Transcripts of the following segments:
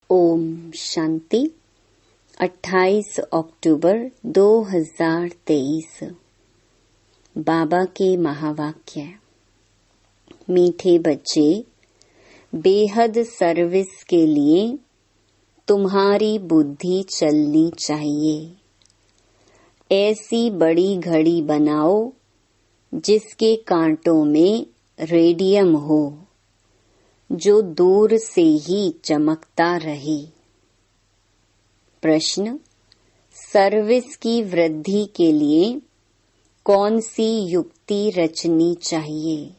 ओम शांति। 28 अक्टूबर 2023। बाबा के महावाक्य। मीठे बच्चे, बेहद सर्विस के लिए तुम्हारी बुद्धि चलनी चाहिए। ऐसी बड़ी घड़ी बनाओ जिसके कांटों में रेडियम हो, जो दूर से ही चमकता रहे। प्रश्न: सर्विस की वृद्धि के लिए कौन सी युक्ति रचनी चाहिए?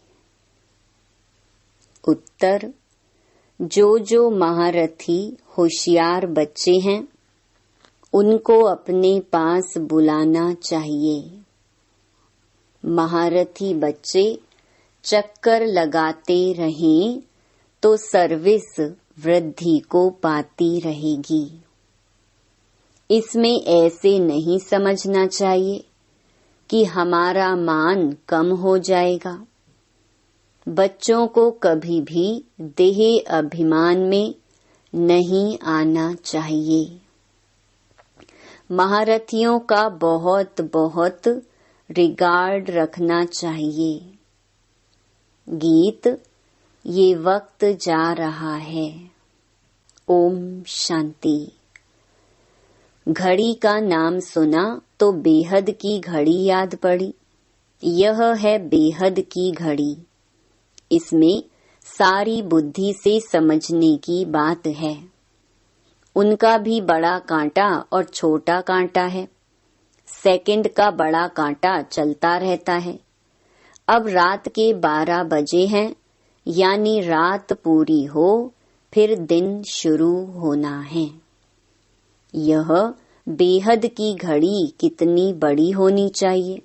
उत्तर: जो महारथी होशियार बच्चे हैं उनको अपने पास बुलाना चाहिए। महारथी बच्चे चक्कर लगाते रहें तो सर्विस वृद्धि को पाती रहेगी। इसमें ऐसे नहीं समझना चाहिए कि हमारा मान कम हो जाएगा। बच्चों को कभी भी देह अभिमान में नहीं आना चाहिए। महारथियों का बहुत बहुत रिगार्ड रखना चाहिए। गीत: ये वक्त जा रहा है। ओम शांति। घड़ी का नाम सुना तो बेहद की घड़ी याद पड़ी। यह है बेहद की घड़ी। इसमें सारी बुद्धि से समझने की बात है। उनका भी बड़ा कांटा और छोटा कांटा है। सेकंड का बड़ा कांटा चलता रहता है। अब रात के 12 बजे हैं, यानी रात पूरी हो फिर दिन शुरू होना है। यह बेहद की घड़ी कितनी बड़ी होनी चाहिए।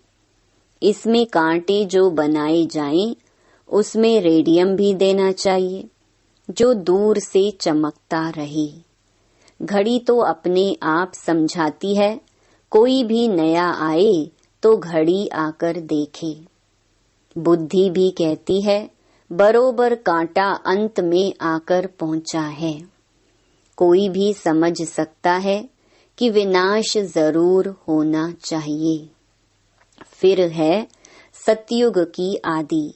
इसमें कांटे जो बनाए जाएं, उसमें रेडियम भी देना चाहिए जो दूर से चमकता रहे। घड़ी तो अपने आप समझाती है। कोई भी नया आए तो घड़ी आकर देखे। बुद्धि भी कहती है बरोबर कांटा अंत में आकर पहुंचा है। कोई भी समझ सकता है कि विनाश जरूर होना चाहिए। फिर है सतयुग की आदि।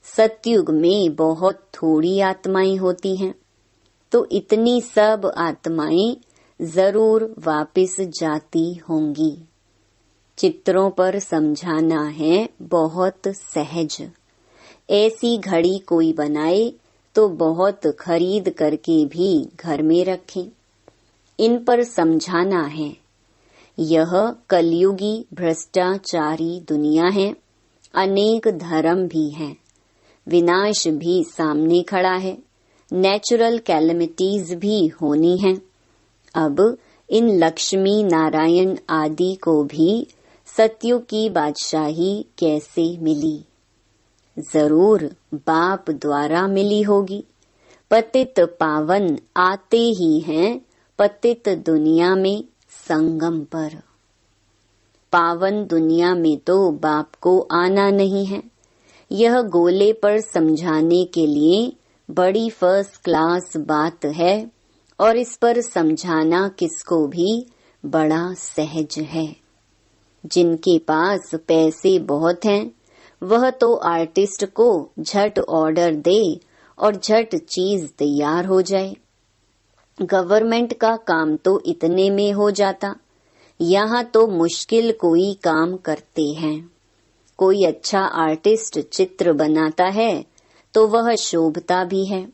सतयुग में बहुत थोड़ी आत्माएं होती हैं, तो इतनी सब आत्माएं जरूर वापस जाती होंगी। चित्रों पर समझाना है बहुत सहज। ऐसी घड़ी कोई बनाए तो बहुत खरीद करके भी घर में रखें। इन पर समझाना है। यह कलयुगी भ्रष्टाचारी दुनिया है। अनेक धर्म भी हैं। विनाश भी सामने खड़ा है। नेचुरल कैलेमिटीज भी होनी हैं। अब इन लक्ष्मी नारायण आदि को भी सतयुग की बादशाही कैसे मिली? जरूर बाप द्वारा मिली होगी। पतित पावन आते ही हैं पतित दुनिया में संगम पर। पावन दुनिया में तो बाप को आना नहीं है। यह गोले पर समझाने के लिए बड़ी फर्स्ट क्लास बात है और इस पर समझाना किसको भी बड़ा सहज है। जिनके पास पैसे बहुत हैं वह तो आर्टिस्ट को झट ऑर्डर दे और झट चीज तैयार हो जाए। गवर्नमेंट का काम तो इतने में हो जाता। यहाँ तो मुश्किल कोई काम करते हैं। कोई अच्छा आर्टिस्ट चित्र बनाता है तो वह शोभता भी है।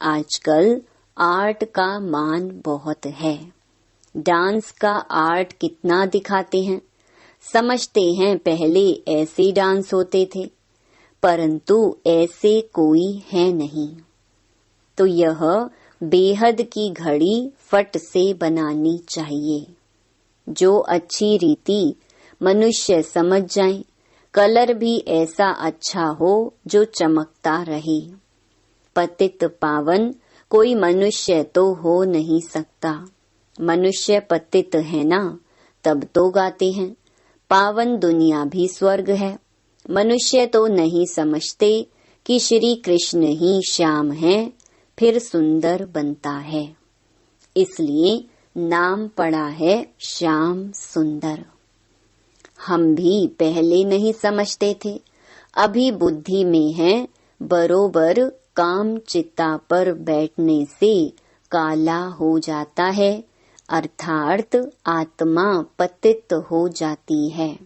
आजकल आर्ट का मान बहुत है। डांस का आर्ट कितना दिखाते हैं। समझते हैं पहले ऐसे डांस होते थे, परंतु ऐसे कोई है नहीं। तो यह बेहद की घड़ी फट से बनानी चाहिए। जो अच्छी रीति मनुष्य समझ जाए। कलर भी ऐसा अच्छा हो जो चमकता रहे। पतित पावन कोई मनुष्य तो हो नहीं सकता। मनुष्य पतित है ना, तब तो गाते हैं पावन दुनिया भी स्वर्ग है। मनुष्य तो नहीं समझते कि श्री कृष्ण ही श्याम हैं, फिर सुंदर बनता है। इसलिए नाम पड़ा है श्याम सुंदर। हम भी पहले नहीं समझते थे, अभी बुद्धि में है। बरोबर काम चित्ता पर बैठने से काला हो जाता है, अर्थात आत्मा पतित हो जाती है।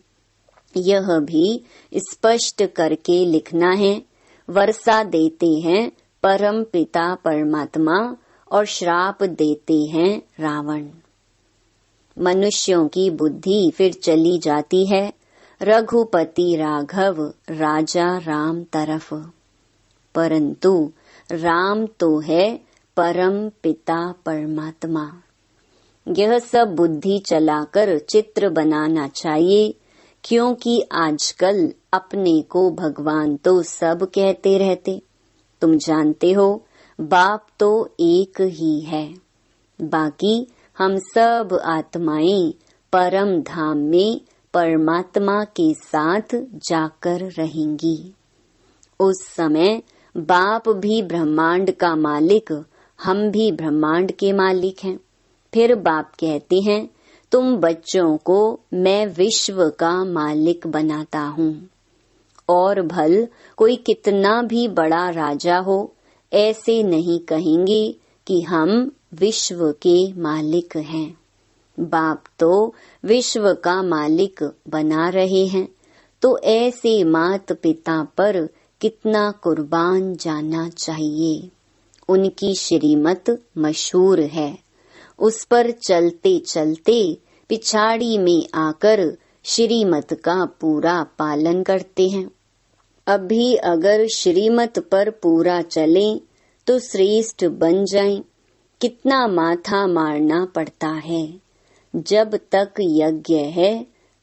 यह भी स्पष्ट करके लिखना है। वर्षा देते हैं परम पिता परमात्मा और श्राप देते हैं रावण। मनुष्यों की बुद्धि फिर चली जाती है रघुपति राघव राजा राम तरफ, परंतु राम तो है परम पिता परमात्मा। यह सब बुद्धि चलाकर चित्र बनाना चाहिए, क्योंकि आजकल अपने को भगवान तो सब कहते रहते। तुम जानते हो बाप तो एक ही है, बाकी हम सब आत्माएं परम धाम में परमात्मा के साथ जाकर रहेंगी। उस समय बाप भी ब्रह्मांड का मालिक, हम भी ब्रह्मांड के मालिक हैं। फिर बाप कहते हैं तुम बच्चों को मैं विश्व का मालिक बनाता हूँ। और भल कोई कितना भी बड़ा राजा हो, ऐसे नहीं कहेंगे कि हम विश्व के मालिक हैं। बाप तो विश्व का मालिक बना रहे हैं, तो ऐसे मात पिता पर कितना कुर्बान जाना चाहिए। उनकी श्रीमत मशहूर है, उस पर चलते चलते पिछाड़ी में आकर श्रीमत का पूरा पालन करते हैं। अभी अगर श्रीमत पर पूरा चलें तो श्रेष्ठ बन जाएं। कितना माथा मारना पड़ता है। जब तक यज्ञ है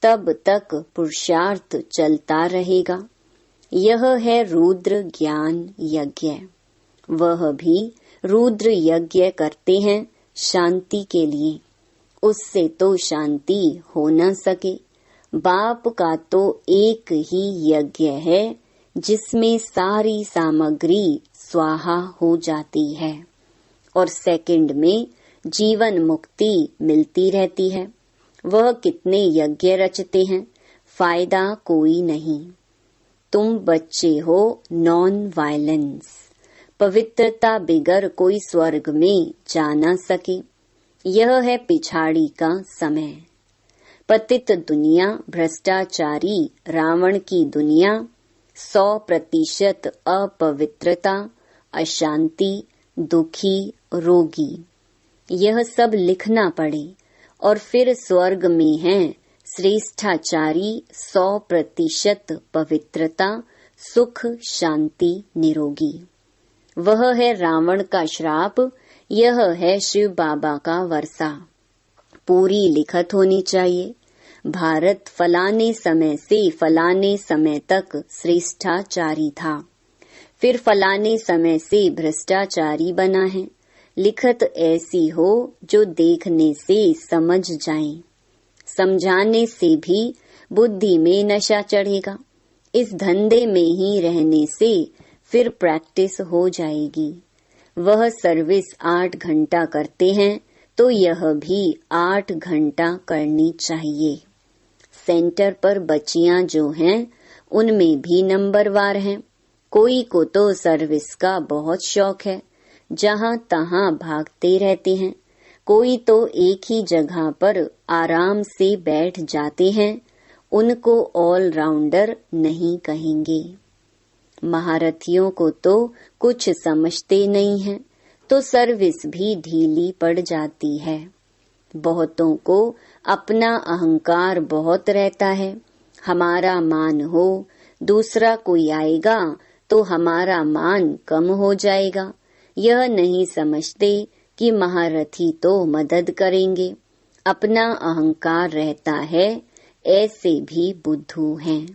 तब तक पुरुषार्थ चलता रहेगा। यह है रुद्र ज्ञान यज्ञ। वह भी रुद्र यज्ञ करते हैं शांति के लिए, उससे तो शांति हो न सके। बाप का तो एक ही यज्ञ है जिसमें सारी सामग्री स्वाहा हो जाती है और सेकंड में जीवन मुक्ति मिलती रहती है। वह कितने यज्ञ रचते हैं, फायदा कोई नहीं। तुम बच्चे हो नॉन वायलेंस, पवित्रता बिगर कोई स्वर्ग में जा न सके। यह है पिछाड़ी का समय। पतित दुनिया, भ्रष्टाचारी रावण की दुनिया, 100% अपवित्रता, अशांति, दुखी, रोगी, यह सब लिखना पड़े। और फिर स्वर्ग में है श्रेष्ठाचारी, 100% पवित्रता, सुख, शांति, निरोगी। वह है रावण का श्राप, यह है शिव बाबा का वर्षा। पूरी लिखत होनी चाहिए। भारत फलाने समय से फलाने समय तक श्रेष्ठाचारी था, फिर फलाने समय से भ्रष्टाचारी बना है। लिखत ऐसी हो जो देखने से समझ जाए। समझाने से भी बुद्धि में नशा चढ़ेगा। इस धंधे में ही रहने से फिर प्रैक्टिस हो जाएगी। वह सर्विस 8 घंटा करते हैं तो यह भी 8 घंटा करनी चाहिए। सेंटर पर बच्चियां जो हैं उनमें भी नंबरवार हैं। कोई को तो सर्विस का बहुत शौक है, जहां तहां भागते रहते हैं। कोई तो एक ही जगह पर आराम से बैठ जाते हैं। उनको ऑलराउंडर नहीं कहेंगे। महारथियों को तो कुछ समझते नहीं हैं, तो सर्विस भी ढीली पड़ जाती है। बहुतों को अपना अहंकार बहुत रहता है। हमारा मान हो, दूसरा कोई आएगा तो हमारा मान कम हो जाएगा। यह नहीं समझते कि महारथी तो मदद करेंगे। अपना अहंकार रहता है, ऐसे भी बुद्धू हैं।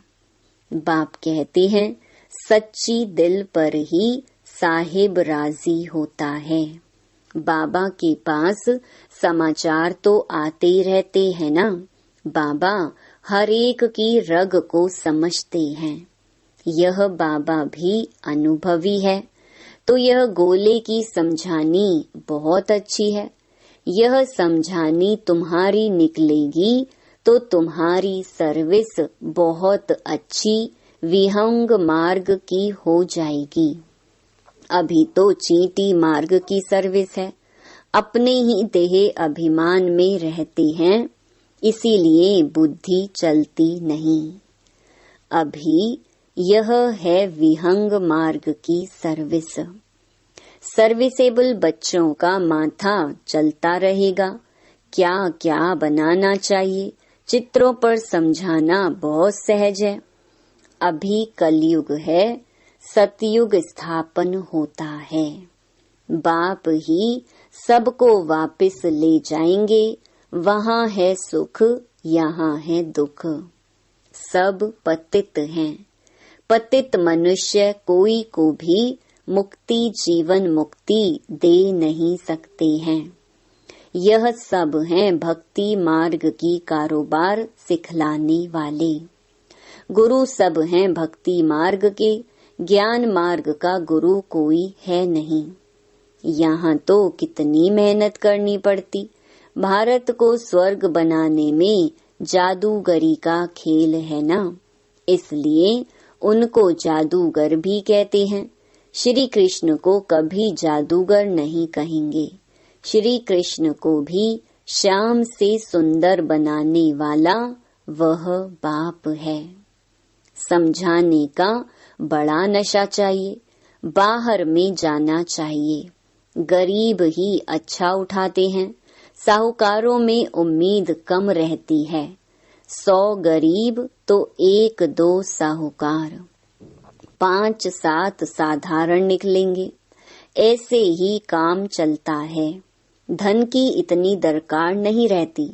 बाप कहते हैं सच्ची दिल पर ही साहिब राजी होता है। बाबा के पास समाचार तो आते रहते हैं ना। बाबा हर एक की रग को समझते हैं। यह बाबा भी अनुभवी है, तो यह गोले की समझानी बहुत अच्छी है। यह समझानी तुम्हारी निकलेगी तो तुम्हारी सर्विस बहुत अच्छी विहंग मार्ग की हो जाएगी। अभी तो चींटी मार्ग की सर्विस है, अपने ही देह अभिमान में रहते हैं, इसीलिए बुद्धि चलती नहीं। अभी यह है विहंग मार्ग की सर्विस। सर्विसेबल बच्चों का माथा चलता रहेगा, क्या क्या बनाना चाहिए चित्रों पर समझाना बहुत सहज है। अभी कलयुग है, सतयुग स्थापन होता है। बाप ही सबको वापस ले जाएंगे, वहाँ है सुख, यहाँ है दुख। सब पतित हैं, पतित मनुष्य कोई को भी मुक्ति जीवन मुक्ति दे नहीं सकते हैं। यह सब हैं भक्ति मार्ग की कारोबार सिखलाने वाले। गुरु सब हैं भक्ति मार्ग के, ज्ञान मार्ग का गुरु कोई है नहीं। यहाँ तो कितनी मेहनत करनी पड़ती। भारत को स्वर्ग बनाने में जादूगरी का खेल है ना, इसलिए उनको जादूगर भी कहते हैं। श्री कृष्ण को कभी जादूगर नहीं कहेंगे। श्री कृष्ण को भी श्याम से सुंदर बनाने वाला वह बाप है। समझाने का बड़ा नशा चाहिए, बाहर में जाना चाहिए। गरीब ही अच्छा उठाते हैं, साहूकारों में उम्मीद कम रहती है। 100 गरीब तो 1-2 साहूकार, 5-7 साधारण निकलेंगे। ऐसे ही काम चलता है। धन की इतनी दरकार नहीं रहती।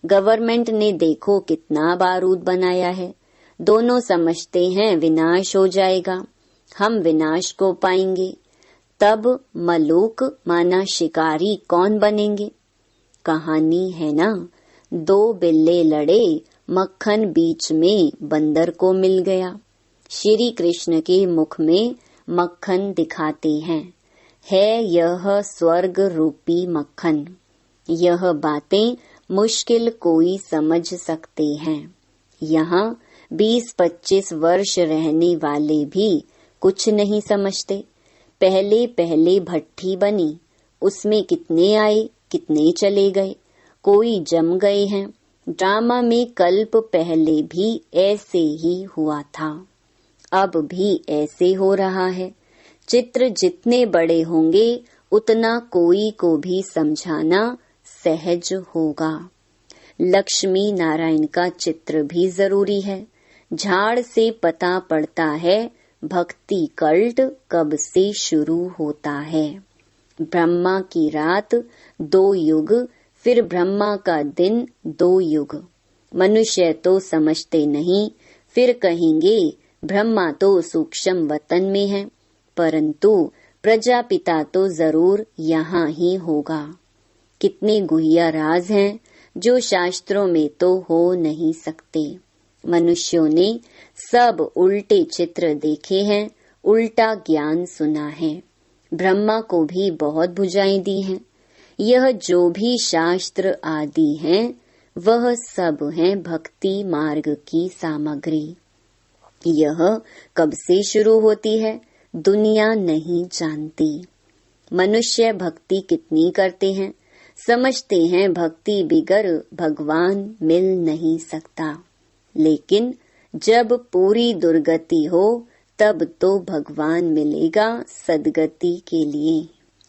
गवर्नमेंट ने देखो कितना बारूद बनाया है। दोनों समझते हैं विनाश हो जाएगा, हम विनाश को पाएंगे। तब मलूक माना शिकारी कौन बनेंगे। कहानी है ना, 2 बिल्ले लड़े, मक्खन बीच में बंदर को मिल गया। श्री कृष्ण के मुख में मक्खन दिखाते हैं, है यह स्वर्ग रूपी मक्खन। यह बातें मुश्किल कोई समझ सकते हैं। यहाँ 20-25 वर्ष रहने वाले भी कुछ नहीं समझते। पहले पहले भट्ठी बनी, उसमें कितने आए कितने चले गए, कोई जम गए हैं। ड्रामा में कल्प पहले भी ऐसे ही हुआ था, अब भी ऐसे हो रहा है। चित्र जितने बड़े होंगे उतना कोई को भी समझाना सहज होगा। लक्ष्मी नारायण का चित्र भी जरूरी है। झाड़ से पता पड़ता है भक्ति कल्ट कब से शुरू होता है। ब्रह्मा की रात 2 युग, फिर ब्रह्मा का दिन 2 युग। मनुष्य तो समझते नहीं, फिर कहेंगे ब्रह्मा तो सूक्ष्म वतन में है, परंतु प्रजापिता तो जरूर यहाँ ही होगा। कितने गुह्य राज हैं जो शास्त्रों में तो हो नहीं सकते। मनुष्यों ने सब उल्टे चित्र देखे हैं, उल्टा ज्ञान सुना है। ब्रह्मा को भी बहुत भुजाएं दी हैं। यह जो भी शास्त्र आदि हैं, वह सब हैं भक्ति मार्ग की सामग्री। यह कब से शुरू होती है दुनिया नहीं जानती। मनुष्य भक्ति कितनी करते हैं, समझते हैं भक्ति बिगर भगवान मिल नहीं सकता। लेकिन जब पूरी दुर्गति हो तब तो भगवान मिलेगा सदगति के लिए।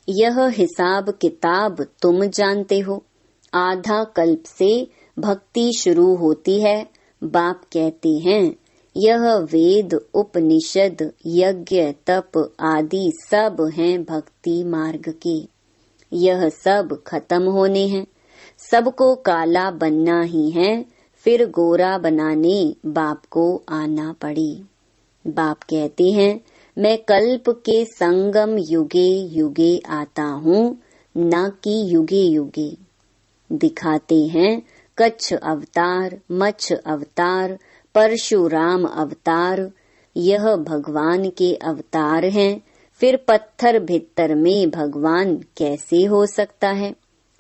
यह हिसाब किताब तुम जानते हो। आधा कल्प से भक्ति शुरू होती है। बाप कहते हैं यह वेद उपनिषद यज्ञ तप आदि सब हैं भक्ति मार्ग के। यह सब खत्म होने हैं, सबको काला बनना ही है, फिर गोरा बनाने बाप को आना पड़ी। बाप कहते हैं मैं कल्प के संगम युगे युगे आता हूँ, न कि युगे युगे। दिखाते हैं कच्छ अवतार, मच्छ अवतार, परशुराम अवतार। यह भगवान के अवतार हैं। फिर पत्थर भित्तर में भगवान कैसे हो सकता है।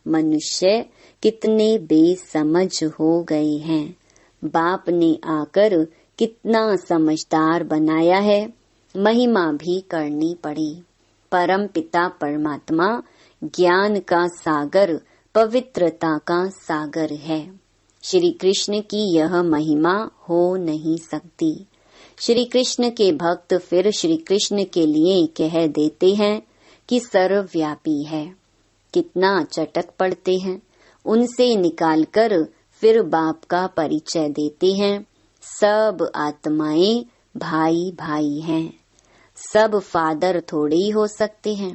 मनुष्य कितने बेसमझ हो गए हैं। बाप ने आकर कितना समझदार बनाया है। महिमा भी करनी पड़ी। परम पिता परमात्मा ज्ञान का सागर, पवित्रता का सागर है। श्री कृष्ण की यह महिमा हो नहीं सकती। श्री कृष्ण के भक्त फिर श्री कृष्ण के लिए कह देते हैं कि सर्वव्यापी है। कितना चटक पड़ते हैं। उनसे निकालकर फिर बाप का परिचय देते हैं। सब आत्माएं भाई भाई हैं। सब फादर थोड़े ही हो सकते हैं।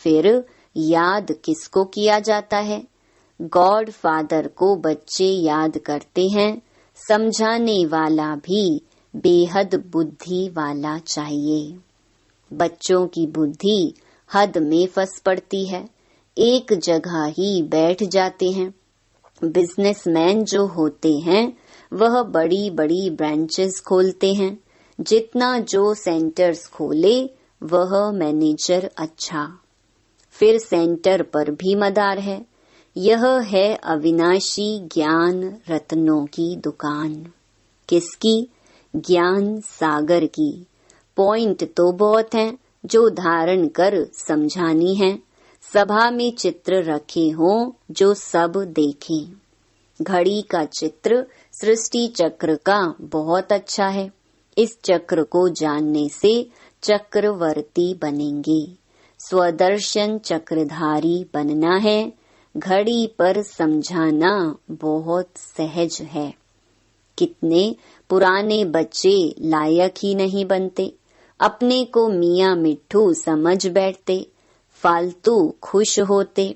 फिर याद किसको किया जाता है? गॉड फादर को बच्चे याद करते हैं। समझाने वाला भी बेहद बुद्धि वाला चाहिए। बच्चों की बुद्धि हद में फंस पड़ती है। एक जगह ही बैठ जाते हैं। बिजनेसमैन जो होते हैं वह बड़ी बड़ी ब्रांचेस खोलते हैं। जितना जो सेंटर्स खोले वह मैनेजर अच्छा। फिर सेंटर पर भी मदार है। यह है अविनाशी ज्ञान रत्नों की दुकान। किसकी? ज्ञान सागर की। पॉइंट तो बहुत हैं जो धारण कर समझानी है। सभा में चित्र रखे हों जो सब देखें। घड़ी का चित्र सृष्टि चक्र का बहुत अच्छा है। इस चक्र को जानने से चक्रवर्ती बनेंगे। स्वदर्शन चक्रधारी बनना है। घड़ी पर समझाना बहुत सहज है। कितने पुराने बच्चे लायक ही नहीं बनते। अपने को मियाँ मिट्ठू समझ बैठते। फालतू खुश होते।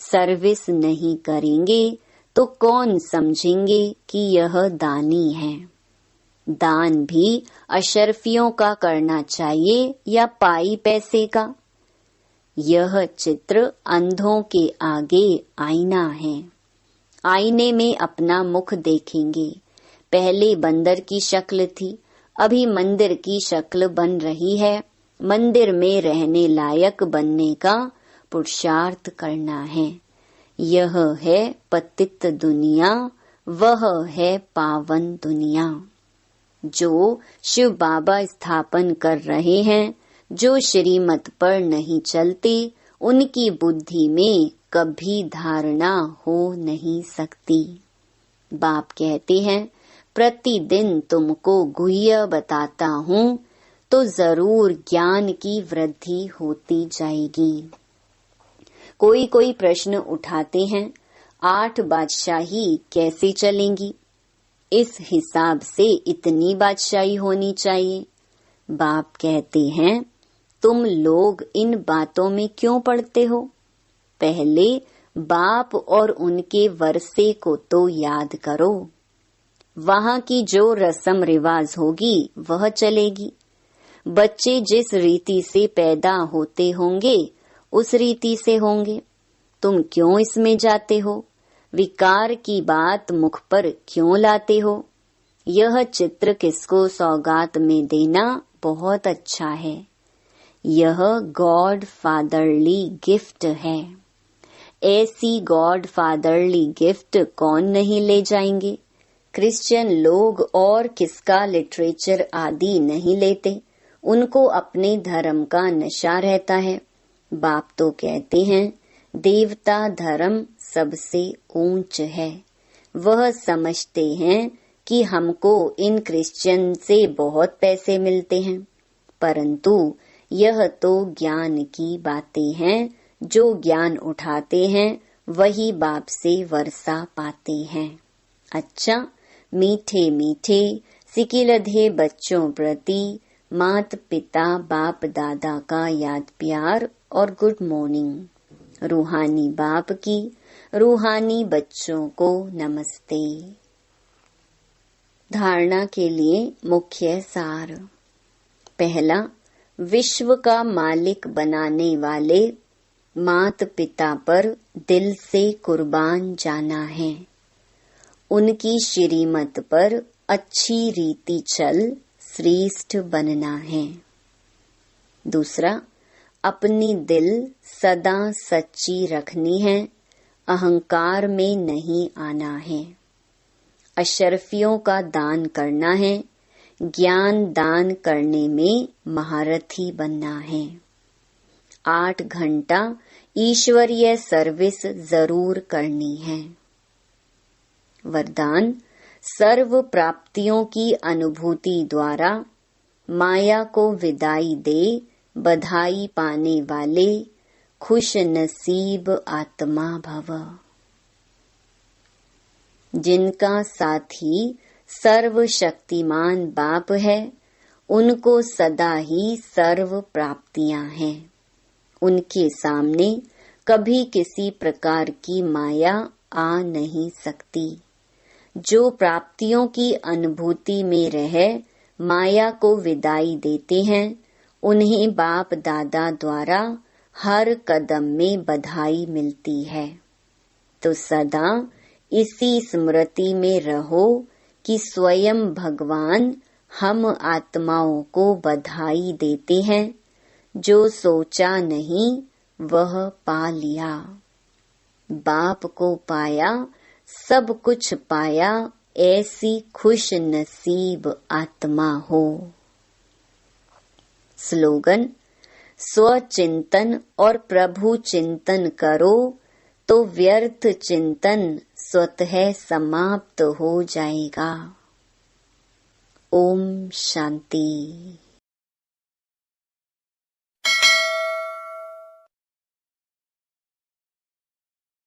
सर्विस नहीं करेंगे तो कौन समझेंगे कि यह दानी है। दान भी अशरफियों का करना चाहिए या पाई पैसे का। यह चित्र अंधों के आगे आईना है। आईने में अपना मुख देखेंगे। पहले बंदर की शक्ल थी, अभी मंदिर की शक्ल बन रही है। मंदिर में रहने लायक बनने का पुरुषार्थ करना है। यह है पतित दुनिया, वह है पावन दुनिया। जो शिव बाबा स्थापन कर रहे हैं, जो श्रीमत पर नहीं चलते, उनकी बुद्धि में कभी धारणा हो नहीं सकती। बाप कहते हैं प्रतिदिन तुमको गुह्य बताता हूँ तो जरूर ज्ञान की वृद्धि होती जाएगी। कोई कोई प्रश्न उठाते हैं 8 बादशाही कैसे चलेंगी? इस हिसाब से इतनी बादशाही होनी चाहिए। बाप कहते हैं तुम लोग इन बातों में क्यों पड़ते हो? पहले बाप और उनके वर्षे को तो याद करो। वहाँ की जो रस्म रिवाज होगी वह चलेगी। बच्चे जिस रीति से पैदा होते होंगे उस रीति से होंगे। तुम क्यों इसमें जाते हो? विकार की बात मुख पर क्यों लाते हो? यह चित्र किसको सौगात में देना बहुत अच्छा है। यह गॉड फादरली गिफ्ट है। ऐसी गॉड फादरली गिफ्ट कौन नहीं ले जाएंगे? क्रिश्चियन लोग और किसका लिटरेचर आदि नहीं लेते। उनको अपने धर्म का नशा रहता है। बाप तो कहते हैं देवता धर्म सबसे ऊंच है। वह समझते हैं कि हमको इन क्रिश्चियन से बहुत पैसे मिलते हैं, परंतु यह तो ज्ञान की बातें हैं। जो ज्ञान उठाते हैं वही बाप से वर्षा पाते हैं। अच्छा, मीठे मीठे सिकिलधे बच्चों प्रति मात पिता बाप दादा का याद प्यार और गुड मॉर्निंग। रूहानी बाप की रूहानी बच्चों को नमस्ते। धारणा के लिए मुख्य सार। पहला, विश्व का मालिक बनाने वाले मात पिता पर दिल से कुर्बान जाना है। उनकी श्रीमत पर अच्छी रीति चल श्रेष्ठ बनना है। दूसरा, अपनी दिल सदा सच्ची रखनी है। अहंकार में नहीं आना है। अशरफियों का दान करना है, ज्ञान दान करने में महारथी बनना है। 8 घंटा ईश्वरीय सर्विस जरूर करनी है। वरदान, सर्व प्राप्तियों की अनुभूति द्वारा माया को विदाई दे बधाई पाने वाले खुश नसीब आत्मा भव। जिनका साथी सर्वशक्तिमान बाप है, उनको सदा ही सर्व प्राप्तियां हैं। उनके सामने कभी किसी प्रकार की माया आ नहीं सकती। जो प्राप्तियों की अनुभूति में रह माया को विदाई देते हैं, उन्हें बाप दादा द्वारा हर कदम में बधाई मिलती है। तो सदा इसी स्मृति में रहो कि स्वयं भगवान हम आत्माओं को बधाई देते हैं। जो सोचा नहीं वह पा लिया। बाप को पाया, सब कुछ पाया, ऐसी खुश नसीब आत्मा हो। स्लोगन, स्वचिंतन और प्रभु चिंतन करो तो व्यर्थ चिंतन स्वतः समाप्त हो जाएगा। ओम शांति।